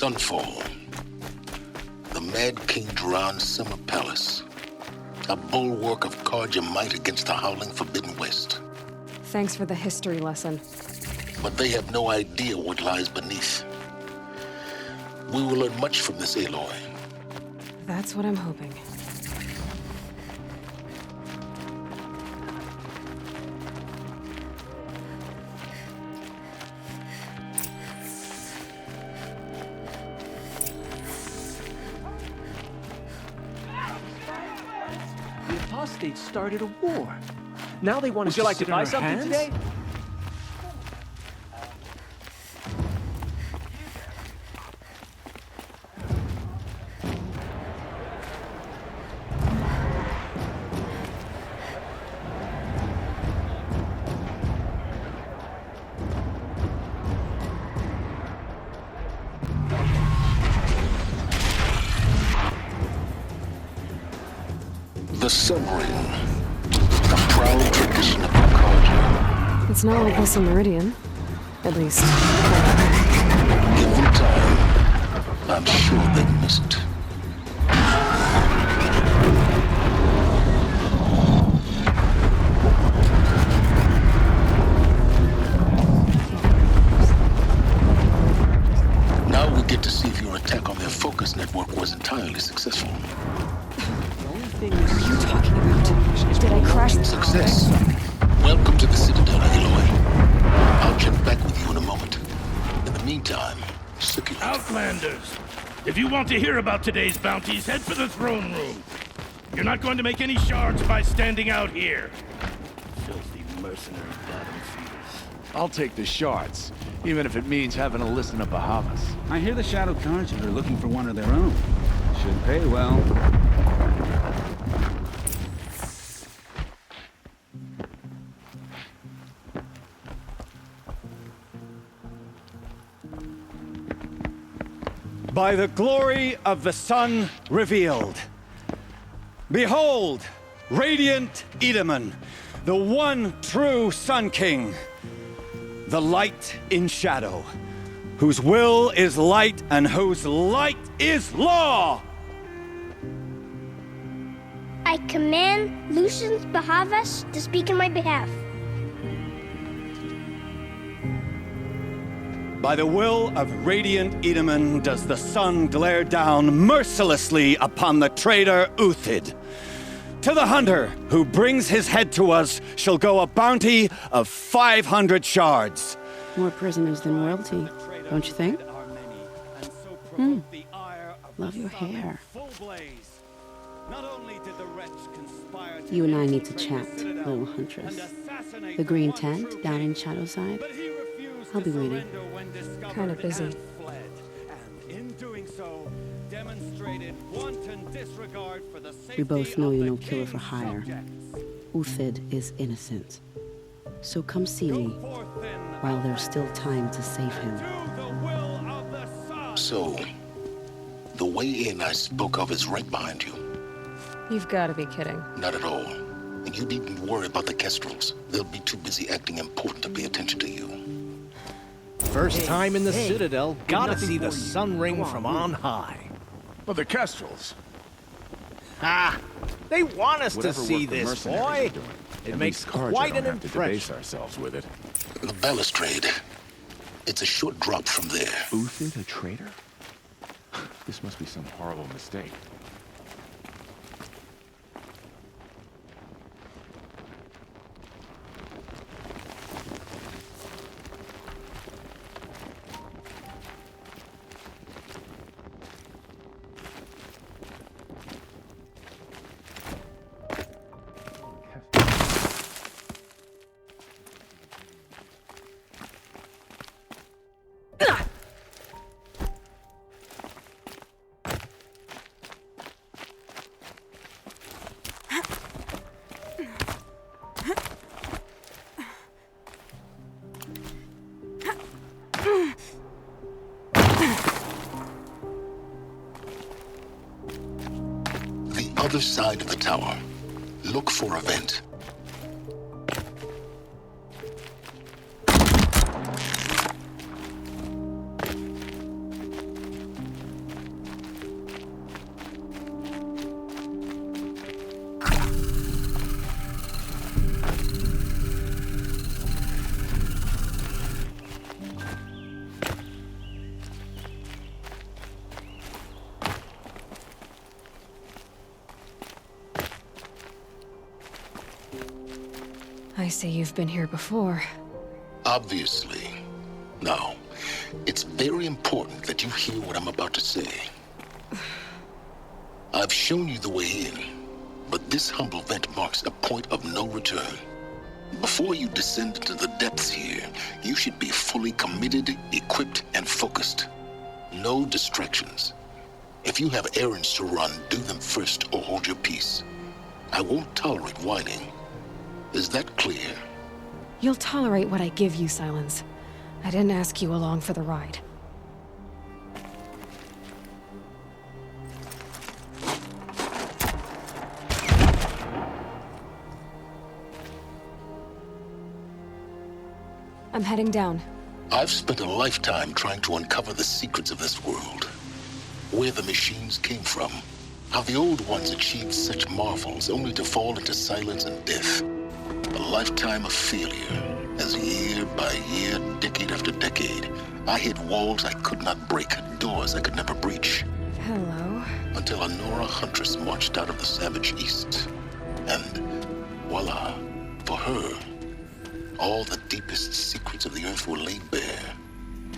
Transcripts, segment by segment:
Sunfall. The Mad King Duran's summer palace. A bulwark of carja might against the howling Forbidden West. Thanks for the history lesson. But they have no idea what lies beneath. We will learn much from this, Aloy. That's what I'm hoping. The apostates started a war. Now they want Would you like to buy something today? The submarine. A proud tradition of carja. It's not like this in Meridian. At least. Give them time. I'm sure they've missed. Now we get to see if your attack on their focus network was entirely successful. What are you talking about? Did I crash the Success. Welcome to the Citadel, Aloy. I'll check back with you in a moment. In the meantime, secure. Outlanders! If you want to hear about today's bounties, head for the throne room. You're not going to make any shards by standing out here. Filthy mercenary bottom feeders. I'll take the shards, even if it means having to listen to Bahamas. I hear the Shadow Carja are looking for one of their own. Should pay well. By the glory of the sun revealed. Behold, radiant Edaman, the one true Sun King, the light in shadow, whose will is light and whose light is law. I command Lucius Bahavas to speak in my behalf. By the will of radiant Edaman does the sun glare down mercilessly upon the traitor Uthid. To the hunter who brings his head to us shall go a bounty of 500 shards. More prisoners than royalty, don't you think? Love your hair. You and I need to chat, little huntress. The green tent down in Shadowside. I'll be waiting. Kind of busy. We both know you're no killer for hire. Uthid is innocent. So come see me while there's still time to save him. So, the way in I spoke of is right behind you. You've got to be kidding. Not at all. And you needn't worry about the Kestrels. They'll be too busy acting important to pay attention to you. First time in the Citadel, gotta see the sun ring from on high. But the Kestrels. Ah, they want us to see this, boy. It makes quite an impression. Ourselves with it. The balustrade. It's a short drop from there. Uthid, a traitor? This must be some horrible mistake. Other side of the tower. Look for a vent. I see you've been here before. Obviously. Now, it's very important that you hear what I'm about to say. I've shown you the way in, but this humble vent marks a point of no return. Before you descend into the depths here, you should be fully committed, equipped, and focused. No distractions. If you have errands to run, do them first or hold your peace. I won't tolerate whining. Is that clear? You'll tolerate what I give you, Silence. I didn't ask you along for the ride. I'm heading down. I've spent a lifetime trying to uncover the secrets of this world. Where the machines came from. How the old ones achieved such marvels only to fall into silence and death. A lifetime of failure, as year by year, decade after decade, I hit walls I could not break, doors I could never breach. Hello. Until a Nora huntress marched out of the savage east. And voila, for her, all the deepest secrets of the Earth were laid bare.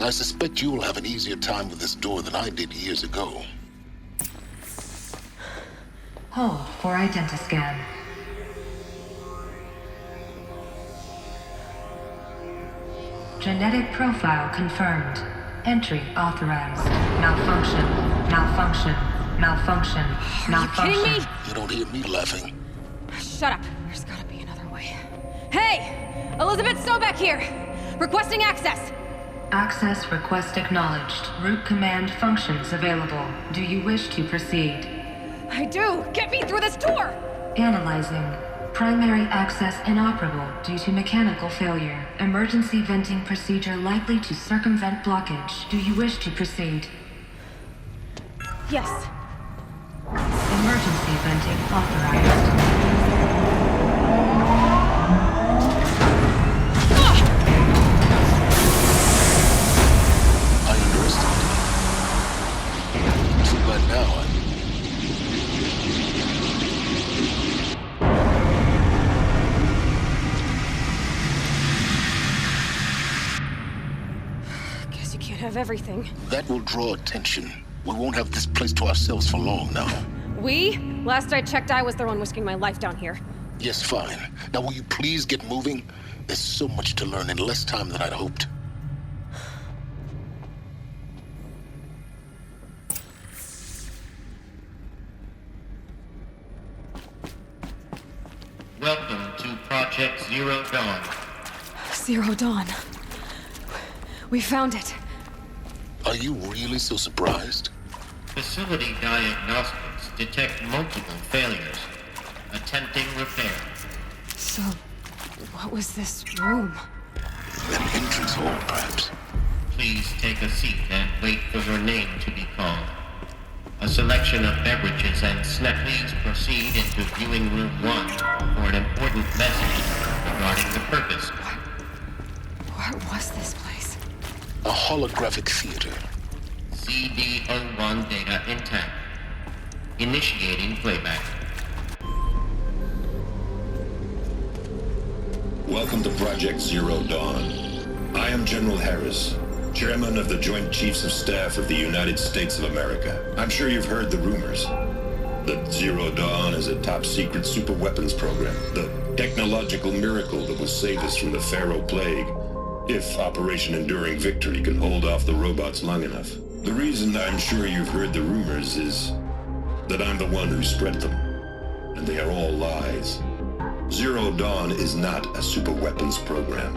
I suspect you will have an easier time with this door than I did years ago. Hold for identiscan. Genetic profile confirmed. Entry authorized. Malfunction. Malfunction. Malfunction. Malfunction. Are you kidding me? You don't hear me laughing. Shut up. There's gotta be another way. Hey! Elizabeth Sobeck here! Requesting access! Access request acknowledged. Root command functions available. Do you wish to proceed? I do! Get me through this door! Analyzing. Primary access inoperable due to mechanical failure. Emergency venting procedure likely to circumvent blockage. Do you wish to proceed? Yes. Emergency venting authorized. I underestimated it. Too bad now Guess you can't have everything. That will draw attention. We won't have this place to ourselves for long now. We? Last I checked, I was the one risking my life down here. Yes, fine. Now will you please get moving? There's so much to learn in less time than I'd hoped. Welcome to Project Zero Dawn. Zero Dawn. We found it. Are you really so surprised? Facility diagnostics detect multiple failures. Attempting repair. So, what was this room? An entrance hall, perhaps. Please take a seat and wait for your name to be called. A selection of beverages and snacks. Please proceed into viewing room 1 for an important message regarding the purpose. What was this place? A holographic theater. CD01 data intact. Initiating playback. Welcome to Project Zero Dawn. I am General Harris, Chairman of the Joint Chiefs of Staff of the United States of America. I'm sure you've heard the rumors. That Zero Dawn is a top-secret superweapons program, the technological miracle that will save us from the Pharaoh Plague, if Operation Enduring Victory can hold off the robots long enough. The reason I'm sure you've heard the rumors is that I'm the one who spread them, and they are all lies. Zero Dawn is not a superweapons program,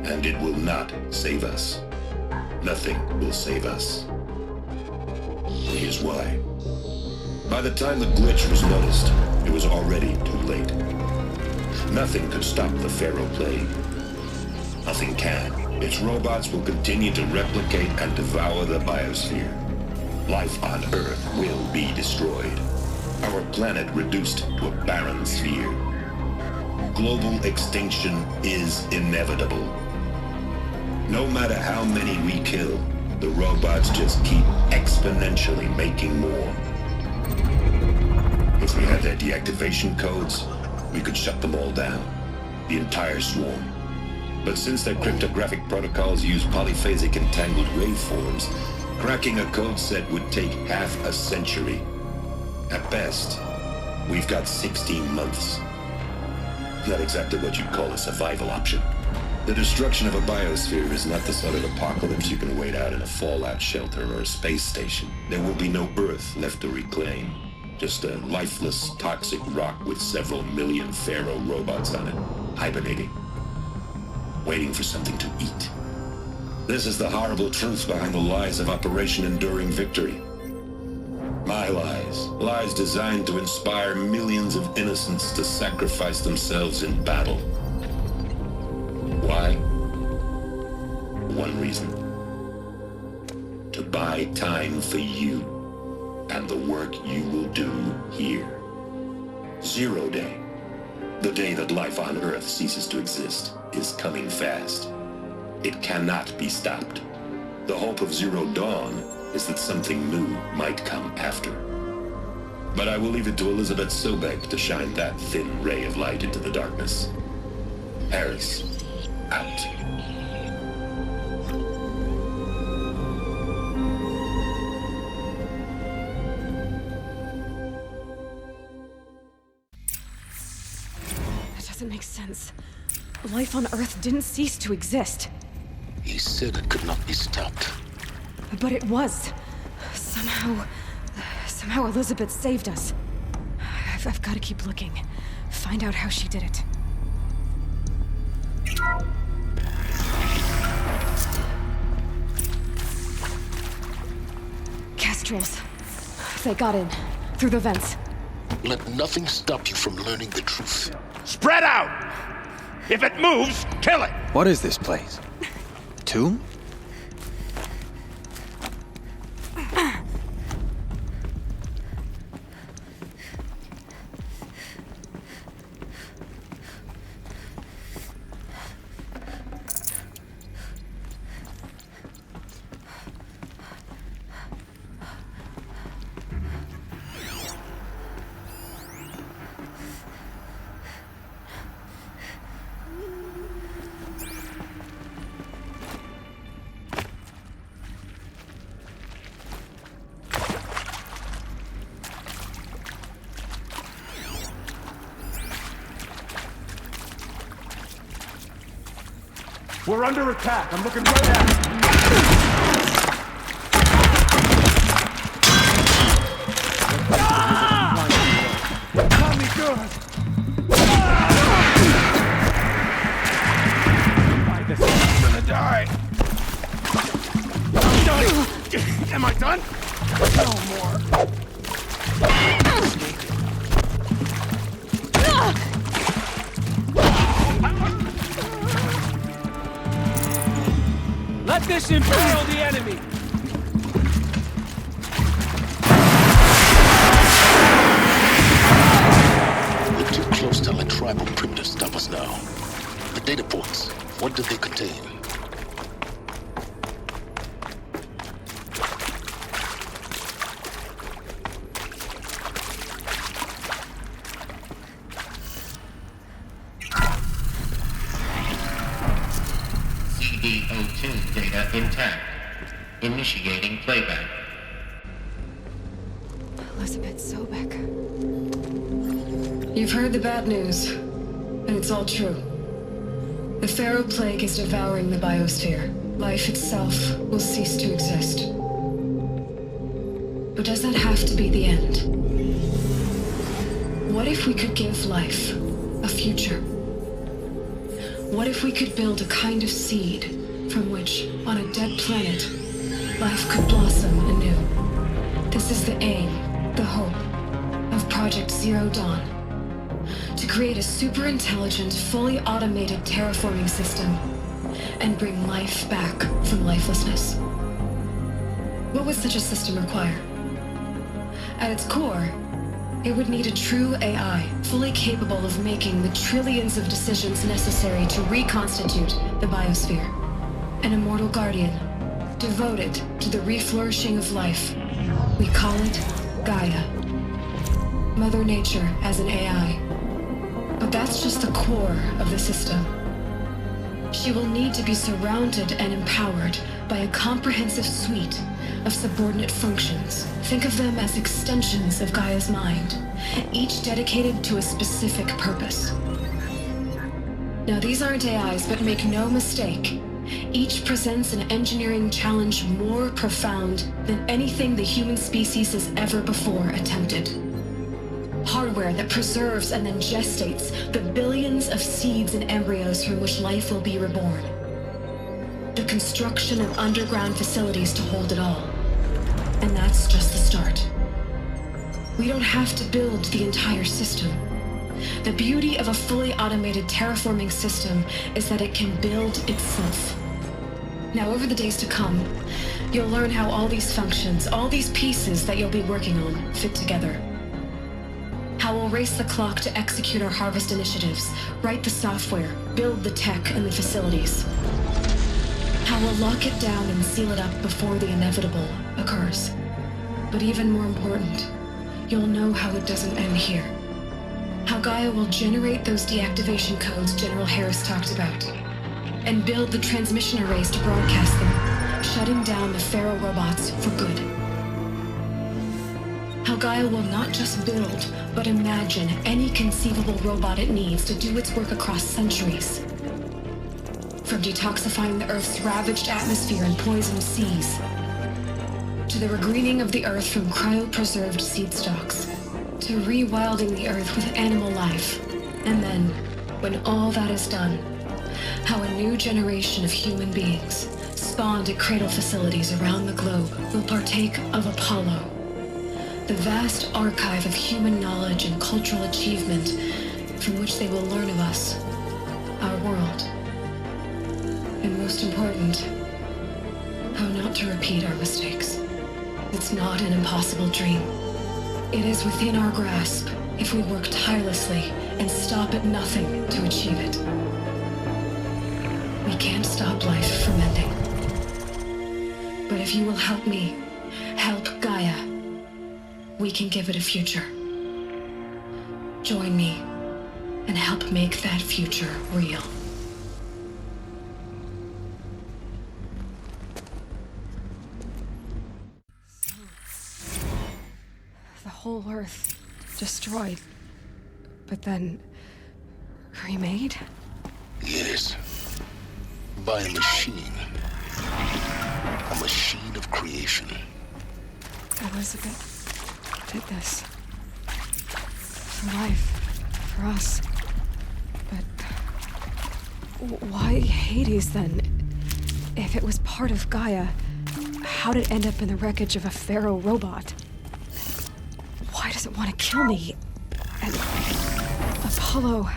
and it will not save us. Nothing will save us. Here's why. By the time the glitch was noticed, it was already too late. Nothing could stop the Pharaoh Plague. Nothing can. Its robots will continue to replicate and devour the biosphere. Life on Earth will be destroyed. Our planet reduced to a barren sphere. Global extinction is inevitable. No matter how many we kill, the robots just keep exponentially making more. If we had their deactivation codes, we could shut them all down. the entire swarm. But since their cryptographic protocols use polyphasic entangled waveforms, cracking a code set would take half a century. At best, we've got 16 months. Not exactly what you'd call a survival option. The destruction of a biosphere is not the sort of apocalypse you can wait out in a fallout shelter or a space station. There will be no Earth left to reclaim. Just a lifeless, toxic rock with several million Pharaoh robots on it, hibernating, waiting for something to eat. This is the horrible truth behind the lies of Operation Enduring Victory. My lies. Lies designed to inspire millions of innocents to sacrifice themselves in battle. Why? One reason. To buy time for you and the work you will do here. Zero Day, the day that life on Earth ceases to exist, is coming fast. It cannot be stopped. The hope of Zero Dawn is that something new might come after. But I will leave it to Elizabeth Sobek to shine that thin ray of light into the darkness. Harris, out. That doesn't make sense. Life on Earth didn't cease to exist. He said it could not be stopped. But it was. Somehow Elizabeth saved us. I've got to keep looking. Find out how she did it. Kestrels. They got in. Through the vents. Let nothing stop you from learning the truth. Spread out! If it moves, kill it! What is this place? A tomb? We're under attack. I'm looking right at it. Got me good. This is gonna die. I'm done. Am I done? No more. Let this impale the enemy! We're too close to let tribal primitives stop us now. The data ports, what did they contain? CD02 data intact. Initiating playback. Elizabeth Sobek. You've heard the bad news, and it's all true. The Pharaoh Plague is devouring the biosphere. Life itself will cease to exist. But does that have to be the end? What if we could give life a future? What if we could build a kind of seed from which, on a dead planet, life could blossom anew? This is the aim, the hope, of Project Zero Dawn. To create a super-intelligent, fully automated terraforming system and bring life back from lifelessness. What would such a system require? At its core, it would need a true AI, fully capable of making the trillions of decisions necessary to reconstitute the biosphere. An immortal guardian, devoted to the reflourishing of life. We call it Gaia. Mother Nature as an AI. But that's just the core of the system. She will need to be surrounded and empowered by a comprehensive suite of subordinate functions. Think of them as extensions of Gaia's mind, each dedicated to a specific purpose. Now, these aren't AIs, but make no mistake, each presents an engineering challenge more profound than anything the human species has ever before attempted. Hardware that preserves and then gestates the billions of seeds and embryos from which life will be reborn. The construction of underground facilities to hold it all. And that's just the start. We don't have to build the entire system. The beauty of a fully automated terraforming system is that it can build itself. Now, over the days to come, you'll learn how all these functions, all these pieces that you'll be working on, fit together. How we'll race the clock to execute our harvest initiatives, write the software, build the tech and the facilities. How we'll lock it down and seal it up before the inevitable occurs. But even more important, you'll know how it doesn't end here. How Gaia will generate those deactivation codes General Harris talked about, and build the transmission arrays to broadcast them, shutting down the Pharaoh robots for good. How Gaia will not just build, but imagine any conceivable robot it needs to do its work across centuries. From detoxifying the Earth's ravaged atmosphere and poisoned seas, to the regreening of the Earth from cryopreserved seed stalks, to rewilding the Earth with animal life. And then, when all that is done, how a new generation of human beings, spawned at cradle facilities around the globe, will partake of Apollo, the vast archive of human knowledge and cultural achievement from which they will learn of us, our world. And most important, how not to repeat our mistakes. It's not an impossible dream. It is within our grasp if we work tirelessly and stop at nothing to achieve it. We can't stop life from ending. But if you will help me, help Gaia, we can give it a future. Join me and help make that future real. The whole Earth destroyed, but then remade? Yes. By a machine. A machine of creation. Elizabeth did this. For life. For us. But why Hades then? If it was part of Gaia, how'd it end up in the wreckage of a Pharaoh robot? Why does it want to kill me? And Apollo,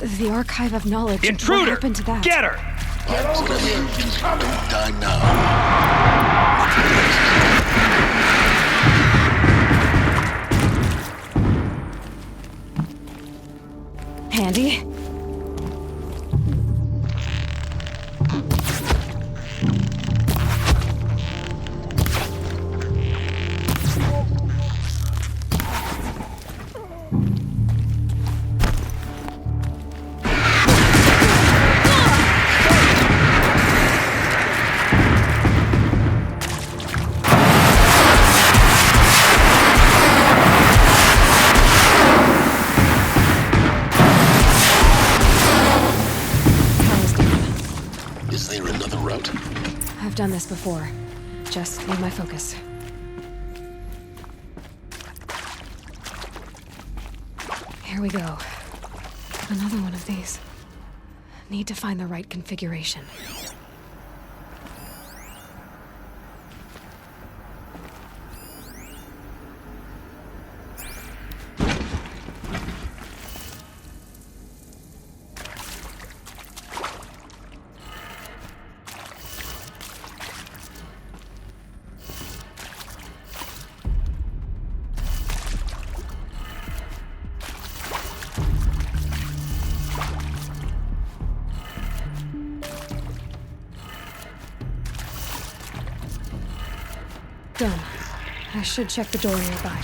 the archive of knowledge. Intruder! What happened to that? Get her! Get over here! Don't die now. Handy? I've done this before. Just need my focus. Here we go. Another one of these. Need to find the right configuration. Done. I should check the door nearby.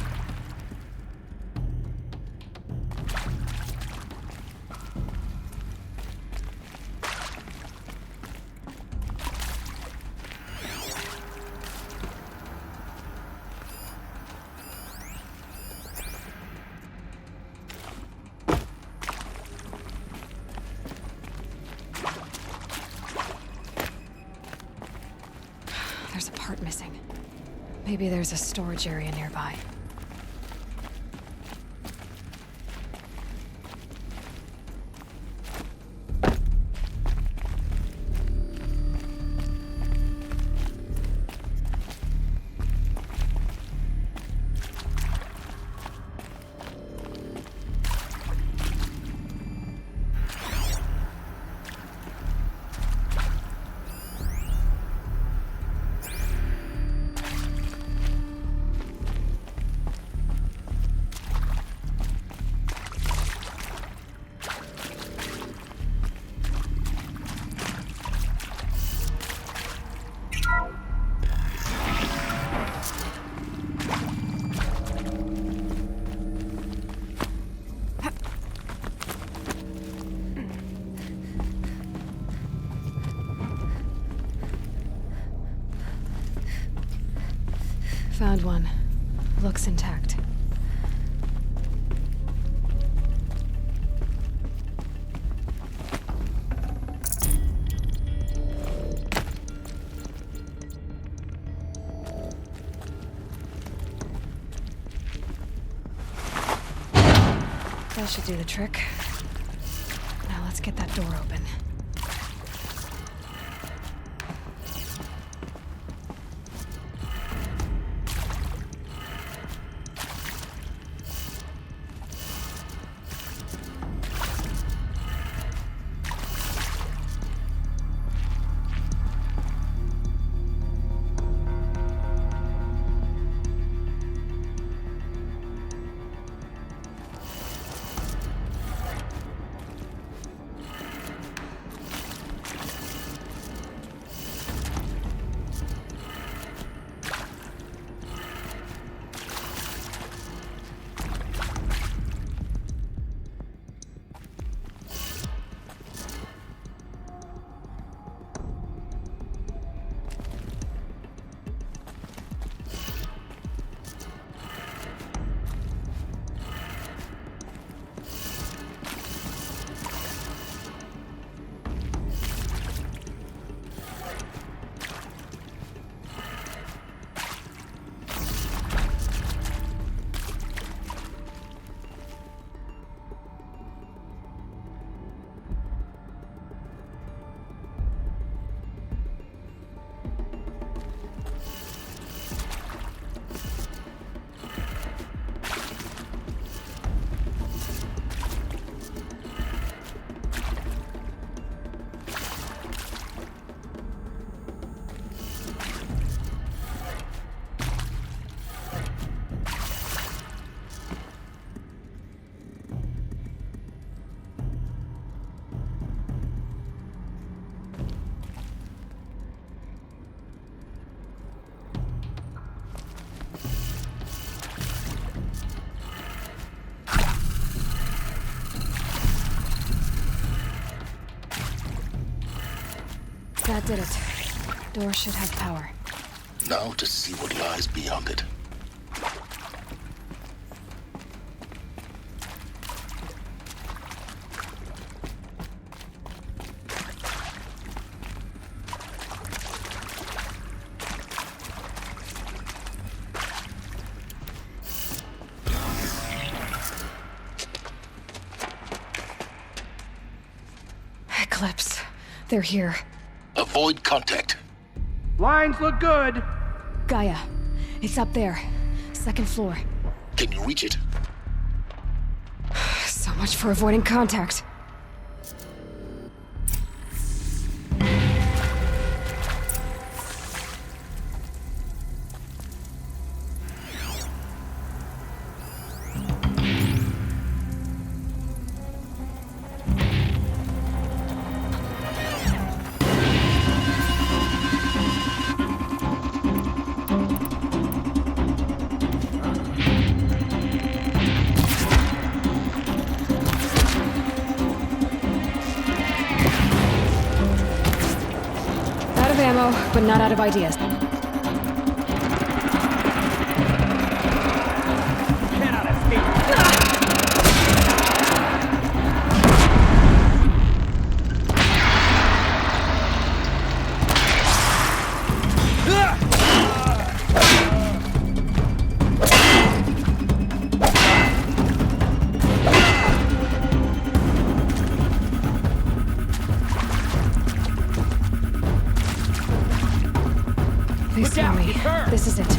missing. Maybe there's a storage area nearby. Found one. Looks intact. That should do the trick. Now let's get that door open. That did it. Door should have power. Now to see what lies beyond it. Eclipse. They're here. Avoid contact. Lines look good. Gaia. It's up there. Second floor. Can you reach it? So much for avoiding contact. Ammo, but not out of ideas. Cannot escape. Please tell me. This is it.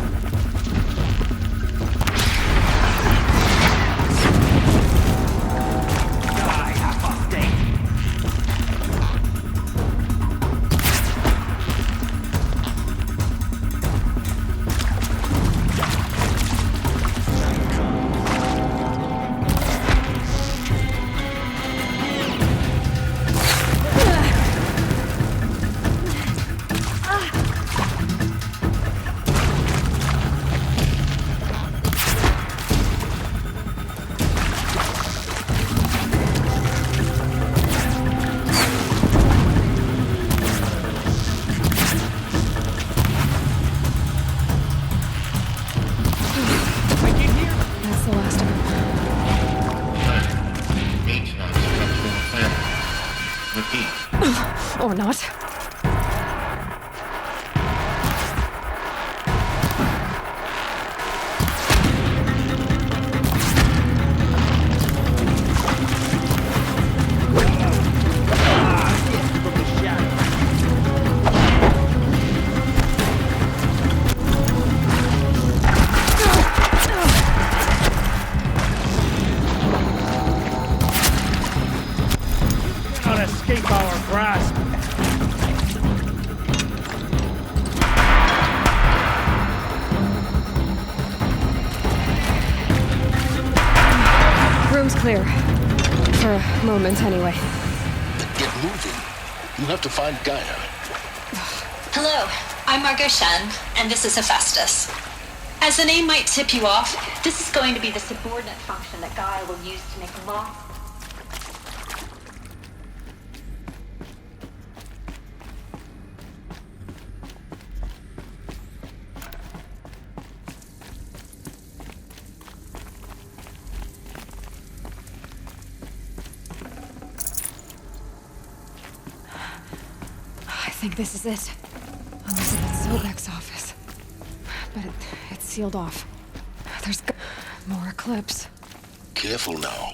Or not. Cannot escape our grasp. Room's clear. For a moment, anyway. Get moving. You have to find Gaia. Hello, I'm Margot Shen, and this is Hephaestus. As the name might tip you off, this is going to be the subordinate function that Gaia will use to make lots. I think this is it. Elizabeth Sobek's office. But it's sealed off. There's more Eclipse. Careful now.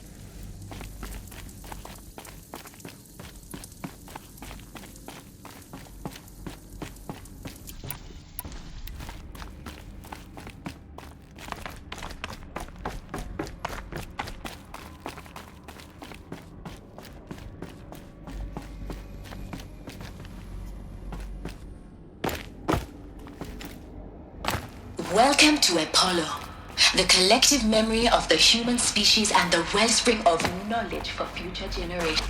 Welcome to Apollo, the collective memory of the human species and the wellspring of knowledge for future generations.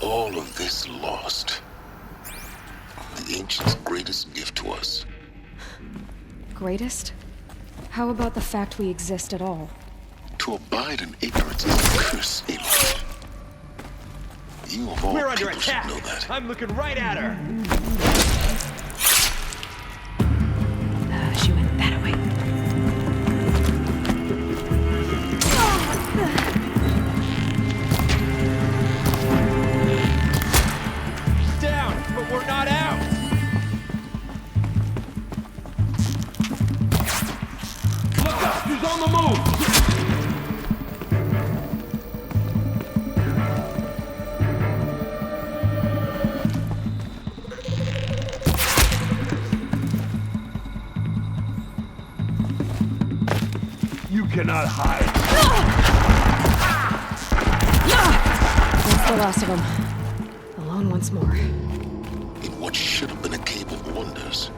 All of this lost. The Ancients' greatest gift to us. Greatest? How about the fact we exist at all? To abide in ignorance is a curse, Aloy. You of all We're people under should attack. know that. I'm looking right at her. She went that way. Down, but we're not out. Look up, she's on the move. You cannot hide. That's the last of them. Alone once more. In what should have been a cave of wonders.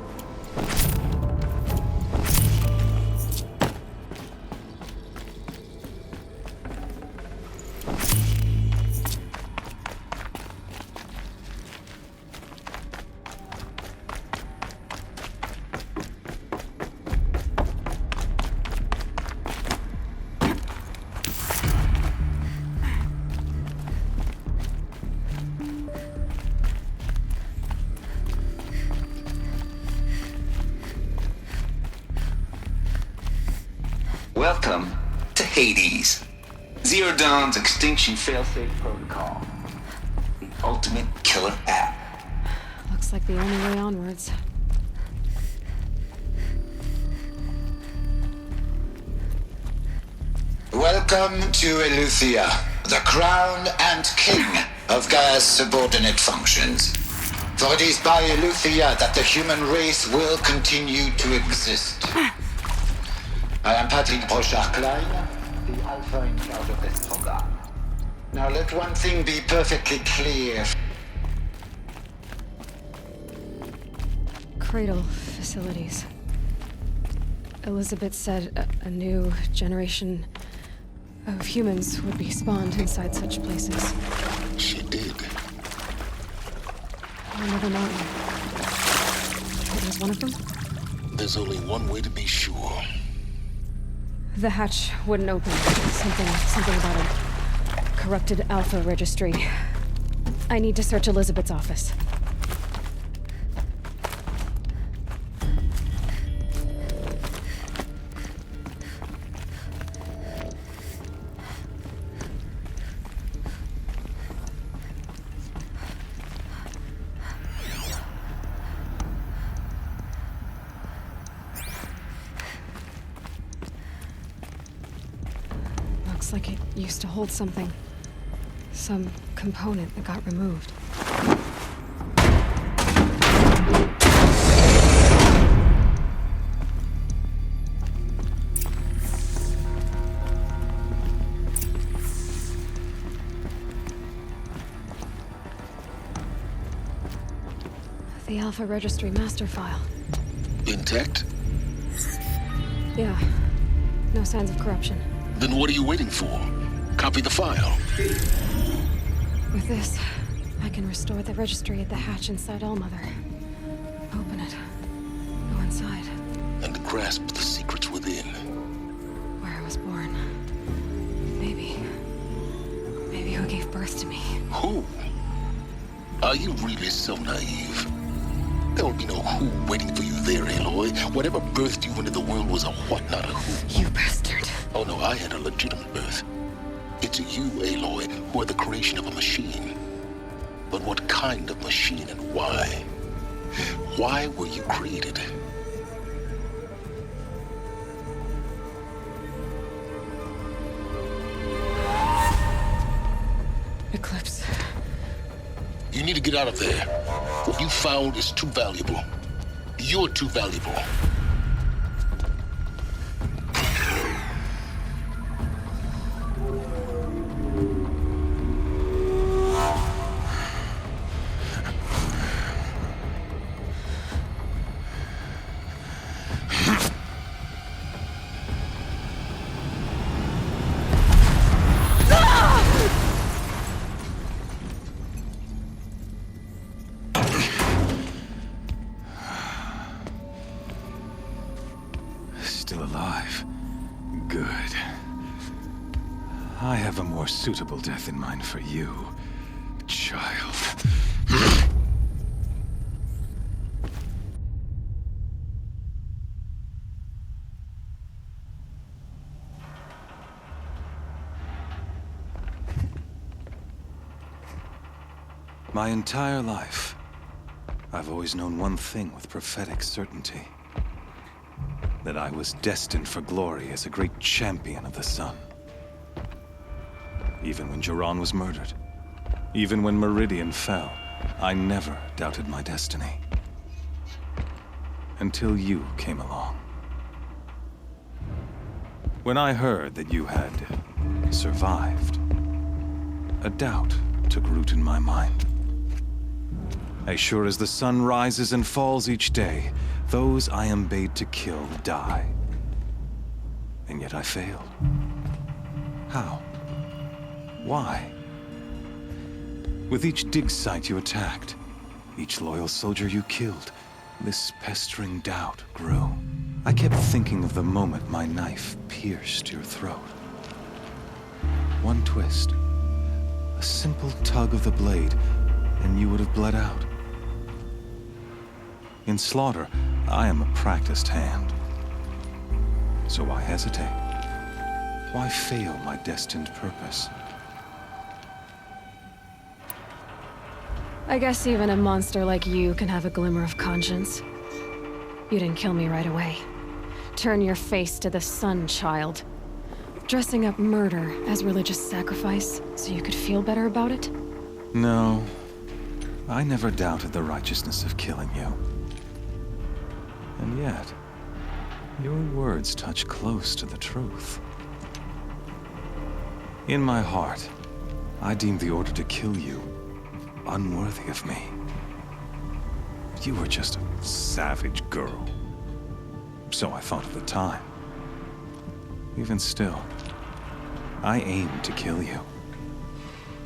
Welcome to Hades. Zero Dawn's extinction failsafe protocol. The ultimate killer app. Looks like the only way onwards. Welcome to Eleuthia, the crown and king of Gaia's subordinate functions. For it is by Eleuthia that the human race will continue to exist. I am Patrick Brochard-Klein, the alpha in charge of this program. Now let one thing be perfectly clear. Cradle facilities. Elizabeth said a new generation of humans would be spawned inside such places. She did. Another mountain. It was one of them? There's only one way to be sure. The hatch wouldn't open. Something about a corrupted alpha registry. I need to search Elizabeth's office. Looks like it used to hold something. Some component that got removed. The Alpha Registry master file. Intact? Yeah. No signs of corruption. Then what are you waiting for? Copy the file. With this, I can restore the registry at the hatch inside Allmother. Open it. Go inside. And grasp the secrets within. Where I was born. Maybe who gave birth to me. Who? Are you really so naive? There will be no who waiting for you there, Aloy. Whatever birthed you into the world was a what, not a who. You bastard. Oh no, I had a legitimate birth. It's you, Aloy, who are the creation of a machine. But what kind of machine and why? Why were you created? Eclipse. You need to get out of there. What you found is too valuable. You're too valuable. Still alive. Good. I have a more suitable death in mind for you, child. My entire life, I've always known one thing with prophetic certainty. That I was destined for glory as a great champion of the sun. Even when Jiran was murdered, even when Meridian fell, I never doubted my destiny. Until you came along. When I heard that you had survived, a doubt took root in my mind. As sure as the sun rises and falls each day, those I am bade to kill die. And yet I failed. How? Why? With each dig site you attacked, each loyal soldier you killed, this pestering doubt grew. I kept thinking of the moment my knife pierced your throat. One twist, a simple tug of the blade, and you would have bled out. In slaughter, I am a practiced hand. So why hesitate? Why fail my destined purpose? I guess even a monster like you can have a glimmer of conscience. You didn't kill me right away. Turn your face to the sun, child. Dressing up murder as religious sacrifice so you could feel better about it? No. I never doubted the righteousness of killing you. And yet, your words touch close to the truth. In my heart, I deemed the order to kill you unworthy of me. You were just a savage girl. So I thought at the time. Even still, I aimed to kill you,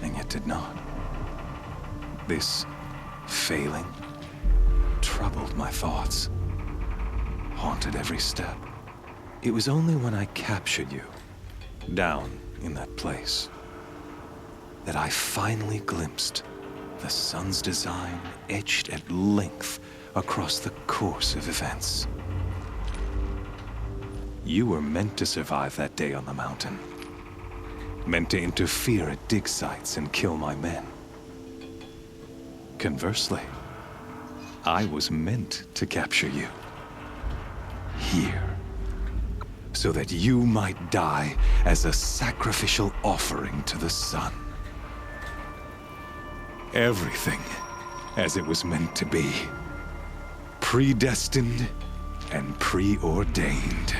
and yet did not. This failing troubled my thoughts, haunted every step. It was only when I captured you, down in that place, that I finally glimpsed the sun's design etched at length across the course of events. You were meant to survive that day on the mountain. Meant to interfere at dig sites and kill my men. Conversely, I was meant to capture you. Here. So that you might die as a sacrificial offering to the sun. Everything as it was meant to be. Predestined and preordained.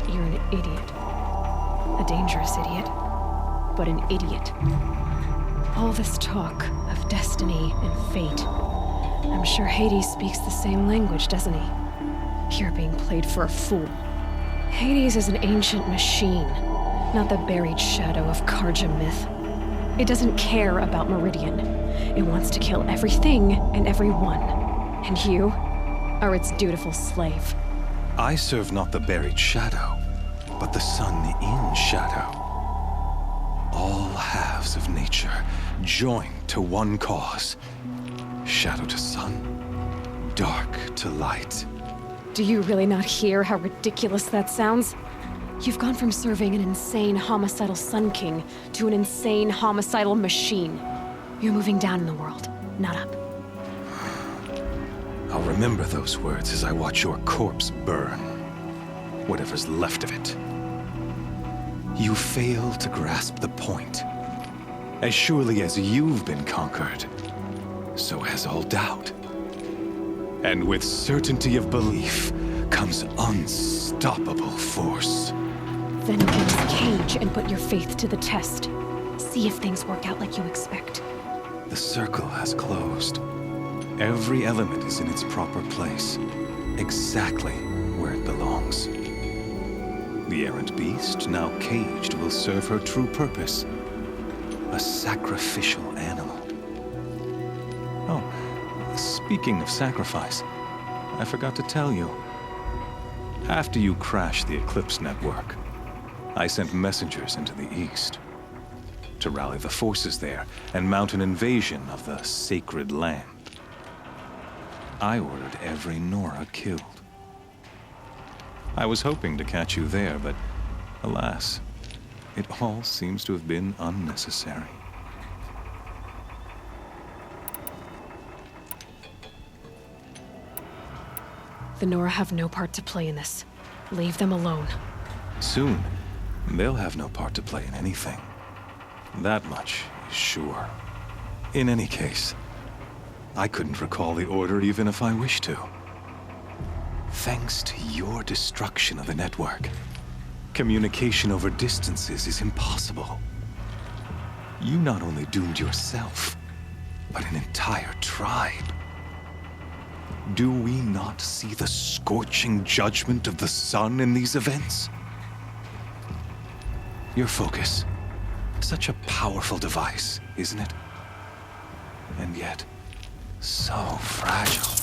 You're an idiot. A dangerous idiot. But an idiot. All this talk of destiny and fate. I'm sure Hades speaks the same language, doesn't he? You're being played for a fool. Hades is an ancient machine, not the buried shadow of Karja myth. It doesn't care about Meridian. It wants to kill everything and everyone. And you are its dutiful slave. I serve not the buried shadow, but the sun in shadow. All halves of nature joined to one cause. Shadow to sun, dark to light. Do you really not hear how ridiculous that sounds? You've gone from serving an insane homicidal Sun King to an insane homicidal machine. You're moving down in the world, not up. I'll remember those words as I watch your corpse burn. Whatever's left of it. You fail to grasp the point. As surely as you've been conquered, so has all doubt. And with certainty of belief comes unstoppable force. Then get this cage and put your faith to the test. See if things work out like you expect. The circle has closed. Every element is in its proper place, exactly where it belongs. The errant beast, now caged, will serve her true purpose. A sacrificial animal. Oh, speaking of sacrifice, I forgot to tell you. After you crashed the Eclipse network, I sent messengers into the east to rally the forces there and mount an invasion of the sacred land. I ordered every Nora killed. I was hoping to catch you there, but alas, it all seems to have been unnecessary. The Nora have no part to play in this. Leave them alone. Soon, they'll have no part to play in anything. That much is sure. In any case, I couldn't recall the order even if I wished to. Thanks to your destruction of the network, communication over distances is impossible. You not only doomed yourself, but an entire tribe. Do we not see the scorching judgment of the sun in these events? Your focus, such a powerful device, isn't it? And yet, so fragile.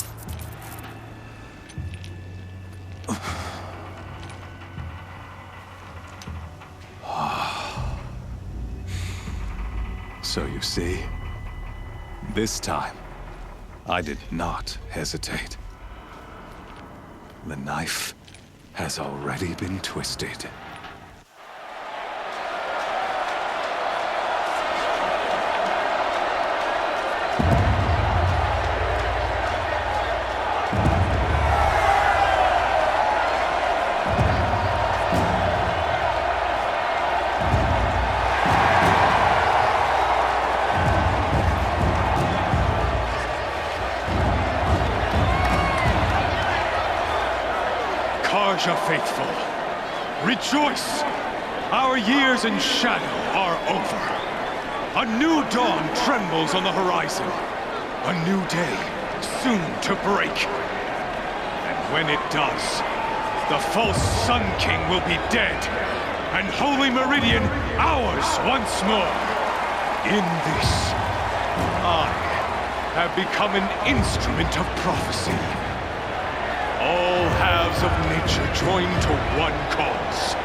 So you see, this time, I did not hesitate. The knife has already been twisted. Karja faithful, rejoice! Our years in shadow are over. A new dawn trembles on the horizon. A new day soon to break. And when it does, the false Sun King will be dead, and Holy Meridian ours once more. In this, I have become an instrument of prophecy. All halves of nature join to one cause.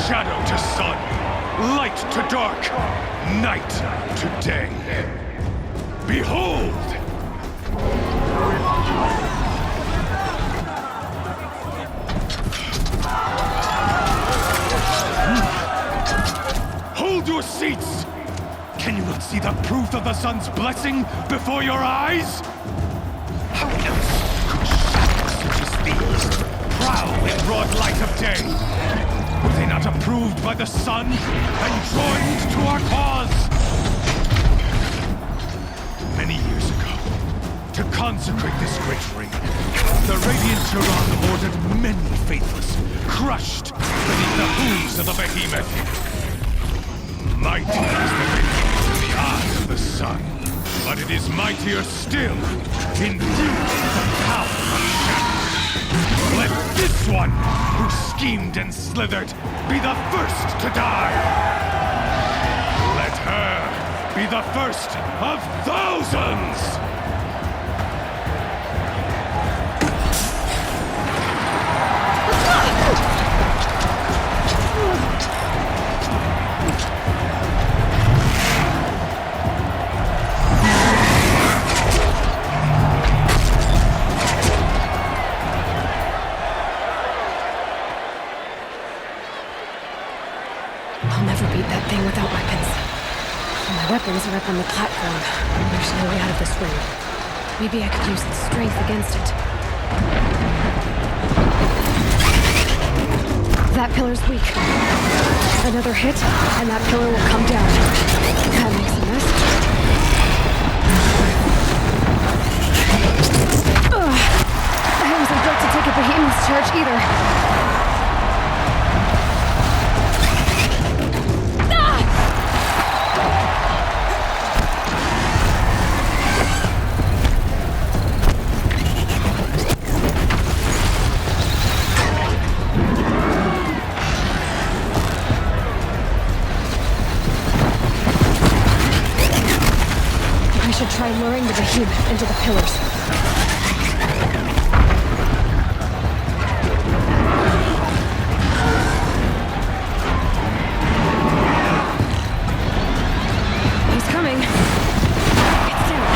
Shadow to sun, light to dark, night to day. Behold! Hold your seats! Can you not see the proof of the sun's blessing before your eyes? How else could shadows such as these prowl in broad light of day? Were they not approved by the sun and joined to our cause? Many years ago, to consecrate this great ring, the Radiant Tyrann ordered many faithless, crushed beneath the hooves of the behemoth. Mighty is the radiance in the eyes of the sun, but it is mightier still, imbued with the power of shadow. Let this one, who schemed and slithered, be the first to die. Let her be the first of thousands! Without weapons. My weapons are up on the platform. There's no way out of this room. Maybe I could use its strength against it. That pillar's weak. Another hit, and that pillar will come down. That makes a mess. Ugh. I wasn't built to take a behemoth's charge either. Try luring the behemoth into the pillars. He's coming. It's down.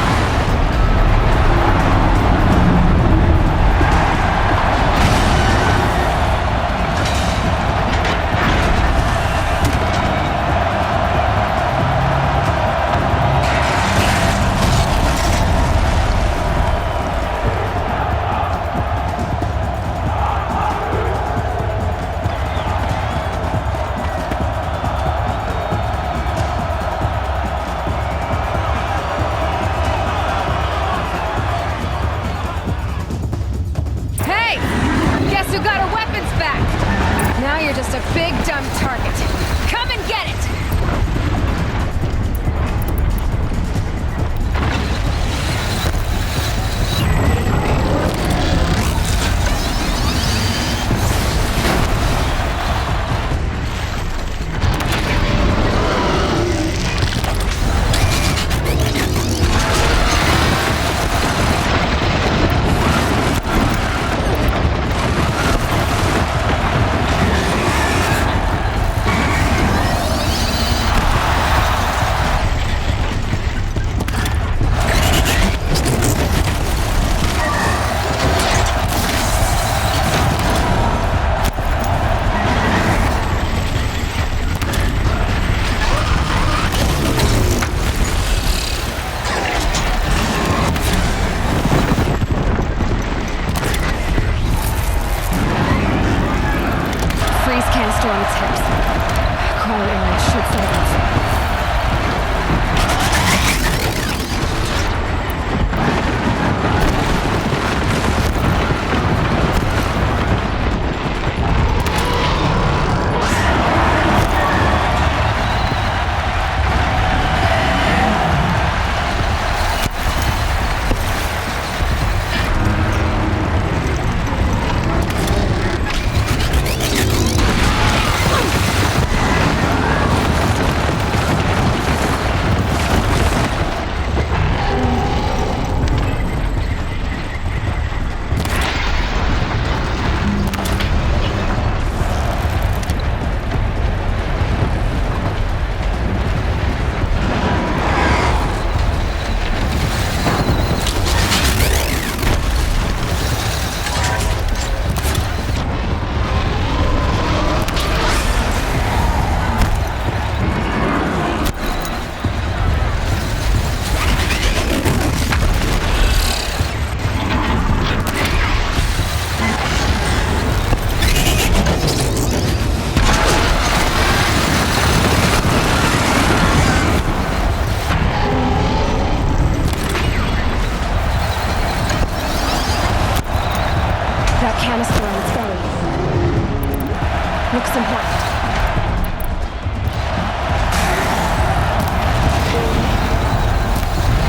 important.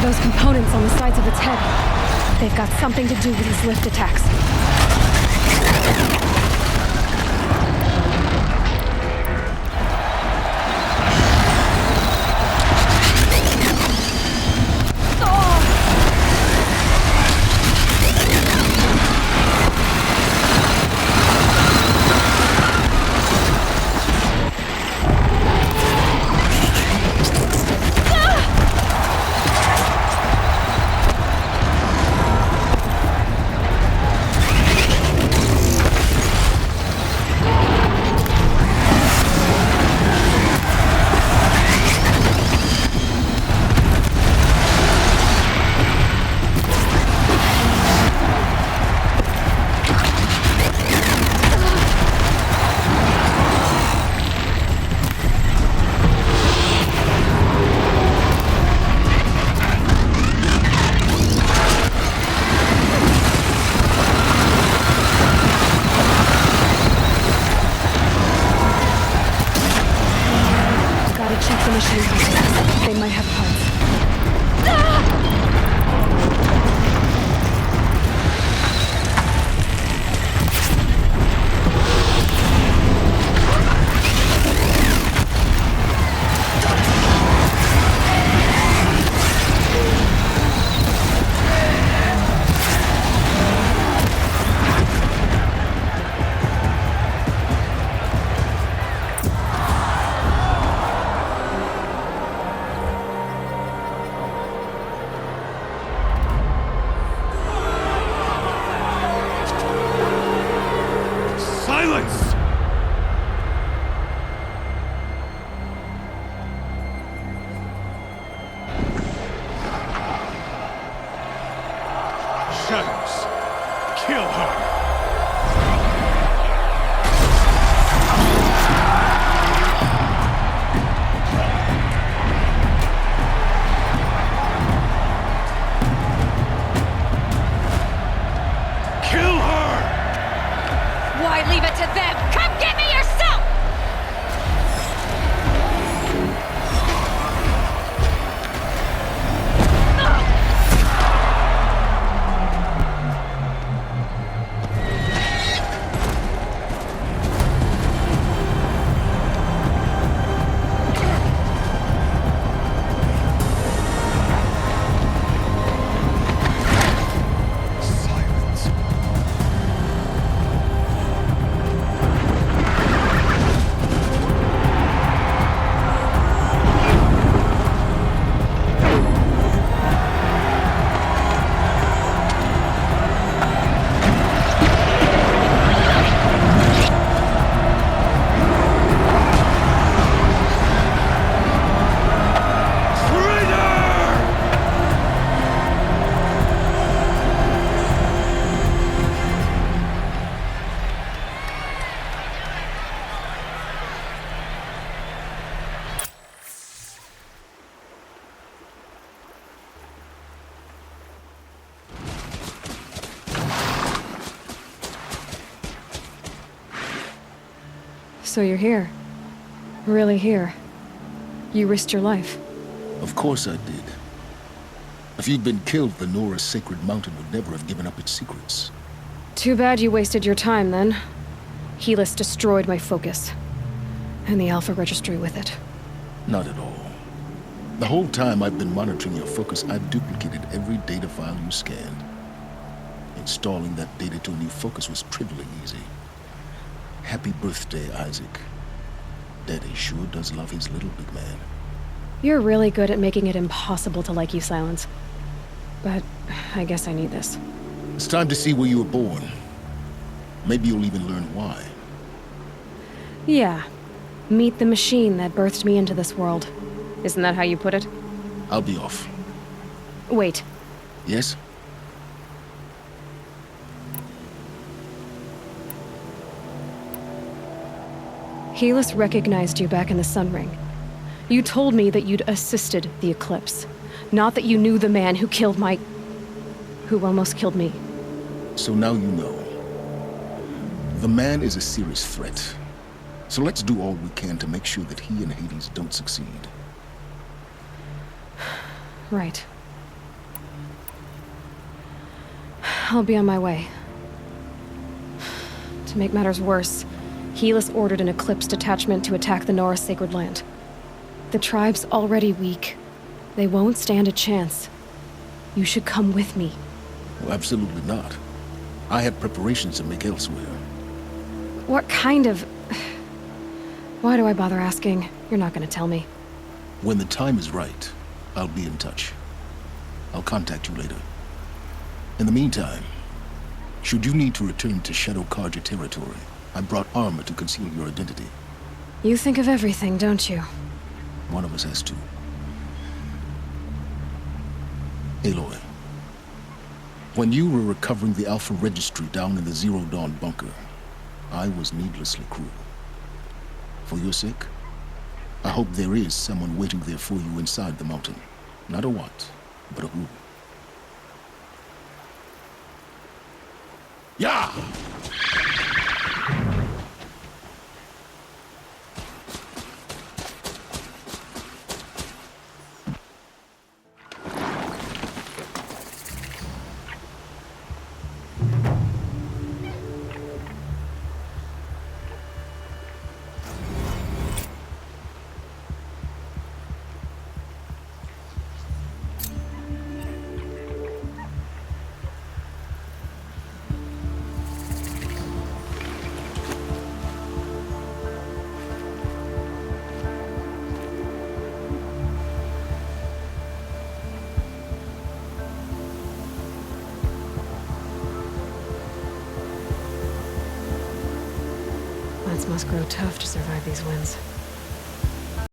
Those components on the sides of its head, they've got something to do with these lift attacks. They might have parts. So you're here. Really here. You risked your life. Of course I did. If you'd been killed, the Nora's sacred mountain would never have given up its secrets. Too bad you wasted your time, then. Helis destroyed my focus. And the Alpha Registry with it. Not at all. The whole time I've been monitoring your focus, I've duplicated every data file you scanned. Installing that data to a new focus was trivially easy. Happy birthday, Isaac. Daddy sure does love his little big man. You're really good at making it impossible to like you, Silence. But I guess I need this. It's time to see where you were born. Maybe you'll even learn why. Yeah. Meet the machine that birthed me into this world. Isn't that how you put it? I'll be off. Wait. Yes? Helis recognized you back in the Sun Ring. You told me that you'd assisted the Eclipse. Not that you knew the man who killed who almost killed me. So now you know. The man is a serious threat. So let's do all we can to make sure that he and Hades don't succeed. Right. I'll be on my way. To make matters worse, Helis ordered an Eclipse detachment to attack the Nora Sacred Land. The tribe's already weak. They won't stand a chance. You should come with me. Well, absolutely not. I have preparations to make elsewhere. What kind of... Why do I bother asking? You're not gonna tell me. When the time is right, I'll be in touch. I'll contact you later. In the meantime, should you need to return to Shadow Karja territory, I brought armor to conceal your identity. You think of everything, don't you? One of us has to. Aloy, when you were recovering the Alpha Registry down in the Zero Dawn bunker, I was needlessly cruel. For your sake, I hope there is someone waiting there for you inside the mountain. Not a what, but a who. Yeah! Plants must grow tough to survive these winds.